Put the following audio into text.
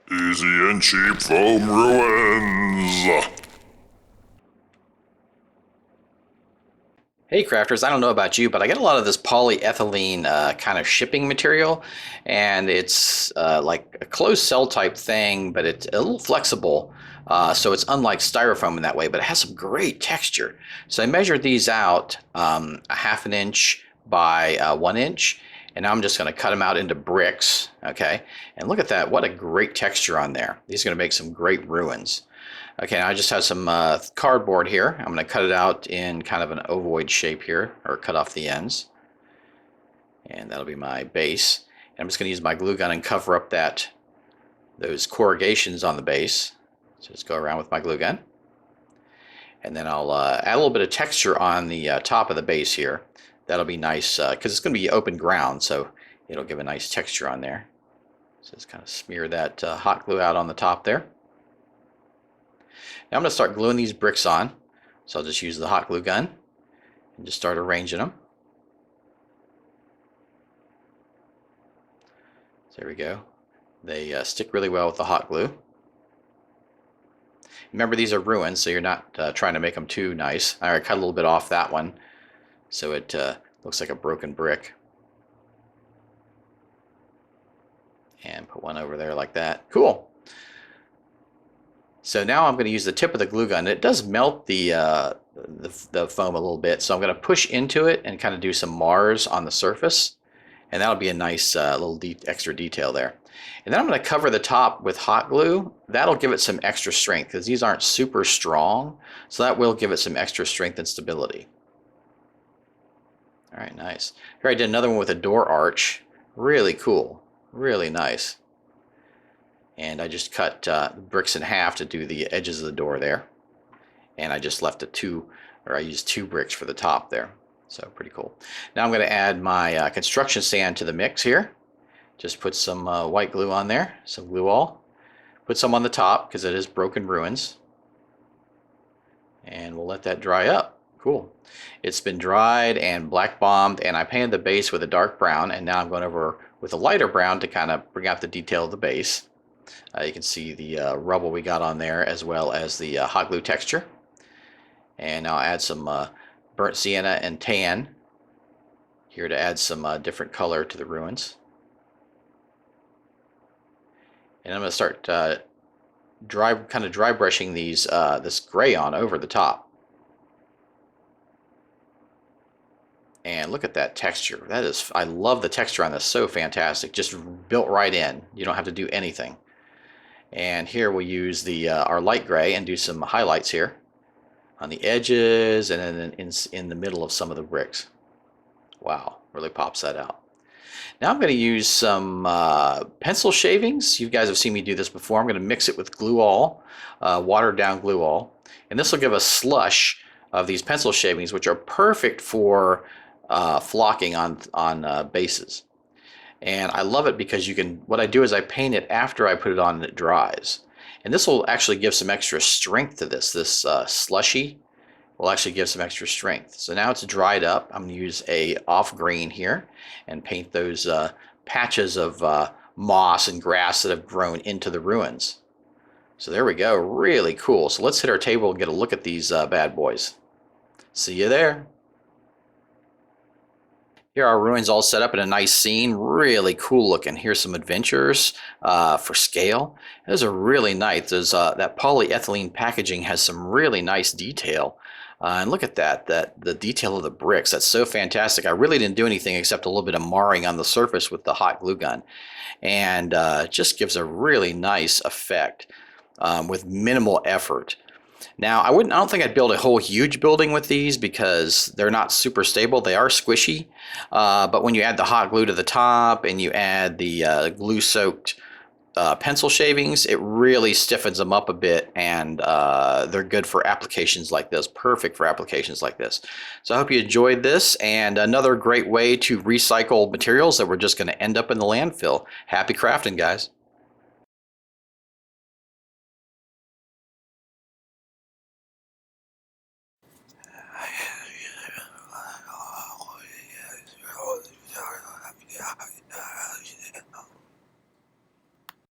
Easy and cheap foam ruins. Hey crafters, I don't know about you, but I get a lot of this polyethylene kind of shipping material, and it's like a closed cell type thing, but it's a little flexible. So it's unlike styrofoam in that way, but it has some great texture. So I measured these out a half an inch by 1 inch, and now I'm just going to cut them out into bricks. Okay, and look at that. What a great texture on there. These are going to make some great ruins. Okay, now I just have some cardboard here. I'm going to cut it out in kind of an ovoid shape here, or cut off the ends. And that'll be my base. And I'm just going to use my glue gun and cover up those corrugations on the base. So just go around with my glue gun. And then I'll add a little bit of texture on the top of the base here. That'll be nice, because it's going to be open ground, so it'll give a nice texture on there. So just kind of smear that hot glue out on the top there. Now I'm going to start gluing these bricks on. So I'll just use the hot glue gun and just start arranging them. So there we go. They stick really well with the hot glue. Remember, these are ruins, so you're not trying to make them too nice. I cut a little bit off that one, so it looks like a broken brick. And put one over there like that. Cool. So now I'm going to use the tip of the glue gun. It does melt the foam a little bit, so I'm going to push into it and kind of do some Mars on the surface, and that'll be a nice little extra detail there. And then I'm going to cover the top with hot glue. That'll give it some extra strength because these aren't super strong, so that will give it some extra strength and stability. All right, nice. Here I did another one with a door arch. Really cool, really nice. And I just cut the bricks in half to do the edges of the door there. And I just left I used 2 bricks for the top there. So pretty cool. Now I'm going to add my construction sand to the mix here. Just put some white glue on there, some glue all. Put some on the top because it is broken ruins. And we'll let that dry up. Cool. It's been dried and black bombed, and I painted the base with a dark brown, and now I'm going over with a lighter brown to kind of bring out the detail of the base. You can see the rubble we got on there, as well as the hot glue texture. And I'll add some burnt sienna and tan here to add some different color to the ruins. And I'm going to start kind of dry brushing this gray on over the top. And look at that texture. I love the texture on this. So fantastic. Just built right in. You don't have to do anything. And here we'll use our light gray and do some highlights here on the edges and then in the middle of some of the bricks. Wow, really pops that out. Now I'm going to use some pencil shavings. You guys have seen me do this before. I'm going to mix it with glue all, watered down glue all. And this will give a slush of these pencil shavings, which are perfect for flocking on bases. And I love it because what I do is I paint it after I put it on and it dries. And this will actually give some extra strength to this. This slushy will actually give some extra strength. So now it's dried up. I'm going to use a off green here and paint those patches of moss and grass that have grown into the ruins. So there we go. Really cool. So let's hit our table and get a look at these bad boys. See you there. Here are our ruins all set up in a nice scene. Really cool looking. Here's some adventures for scale. Those are really nice. That polyethylene packaging has some really nice detail. And look at that, the detail of the bricks. That's so fantastic. I really didn't do anything except a little bit of marring on the surface with the hot glue gun. And just gives a really nice effect with minimal effort. Now, I don't think I'd build a whole huge building with these because they're not super stable. They are squishy, but when you add the hot glue to the top and you add the glue-soaked pencil shavings, it really stiffens them up a bit, and they're good for applications like this, perfect for applications like this. So I hope you enjoyed this, and another great way to recycle materials that were just going to end up in the landfill. Happy crafting, guys.